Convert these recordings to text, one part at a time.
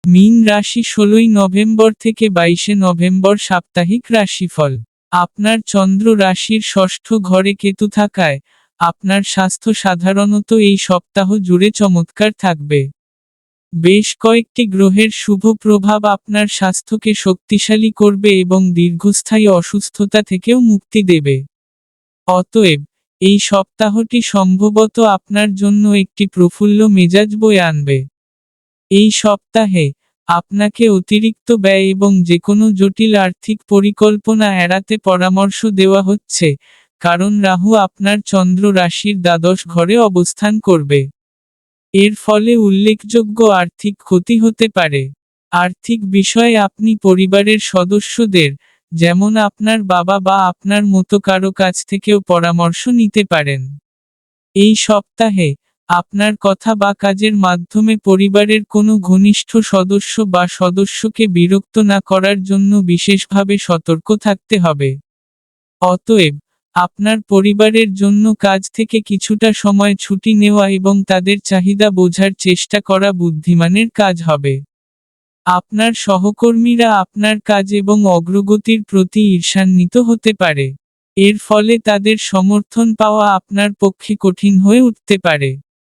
মীন রাশি ১৬ই নভেম্বর থেকে ২২শে নভেম্বর সাপ্তাহিক রাশিফল। আপনার চন্দ্র রাশির ষষ্ঠ ঘরে কেতু থাকায় আপনার স্বাস্থ্য সাধারণত এই সপ্তাহ জুড়ে চমৎকার থাকবে। বেশ কয়েকটি গ্রহের শুভ প্রভাব আপনার স্বাস্থ্যকে শক্তিশালী করবে এবং দীর্ঘস্থায়ী অসুস্থতা থেকেও মুক্তি দেবে। অতএব, এই সপ্তাহটি সম্ভবত আপনার জন্য একটি প্রফুল্ল মেজাজ বয়ে আনবে। এই সপ্তাহে আপনাকে অতিরিক্ত ব্যয় এবং যেকোনো জটিল আর্থিক পরিকল্পনা এড়াতে পরামর্শ দেওয়া হচ্ছে, কারণ রাহু আপনার চন্দ্র রাশির দ্বাদশ ঘরে অবস্থান করবে। এর ফলে উল্লেখযোগ্য আর্থিক ক্ষতি হতে পারে। আর্থিক বিষয়ে আপনি পরিবারের সদস্যদের, যেমন আপনার বাবা বা আপনার মতো কারো কাছ থেকেও পরামর্শ নিতে পারেন। এই সপ্তাহে আপনার কথা বা কাজের মাধ্যমে পরিবারের কোনো ঘনিষ্ঠ সদস্য বা সদস্যকে বিরক্ত না করার জন্য বিশেষভাবে সতর্ক থাকতে হবে। অতএব, আপনার পরিবারের জন্য কাজ থেকে কিছুটা সময় ছুটি নেওয়া এবং তাদের চাহিদা বোঝার চেষ্টা করা বুদ্ধিমানের কাজ হবে। আপনার সহকর্মীরা আপনার কাজ এবং অগ্রগতির প্রতি ঈর্ষান্বিত হতে পারে। এর ফলে তাদের সমর্থন পাওয়া আপনার পক্ষে কঠিন হয়ে উঠতে পারে।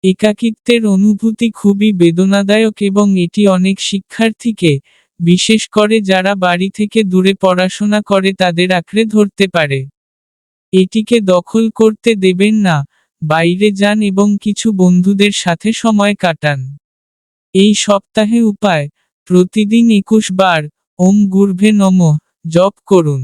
একাকিত্বের অনুভূতি খুবই বেদনাদায়ক এবং এটি অনেক শিক্ষার্থীকে, বিশেষ করে যারা বাড়ি থেকে দূরে পড়াশোনা করে, তাদের আঁকড়ে ধরতে পারে। এটিকে দখল করতে দেবেন না, বাইরে যান এবং কিছু বন্ধুদের সাথে সময় কাটান। এই সপ্তাহে উপায়: প্রতিদিন ২১ বার ওম গুরভে নমঃ জপ করুন।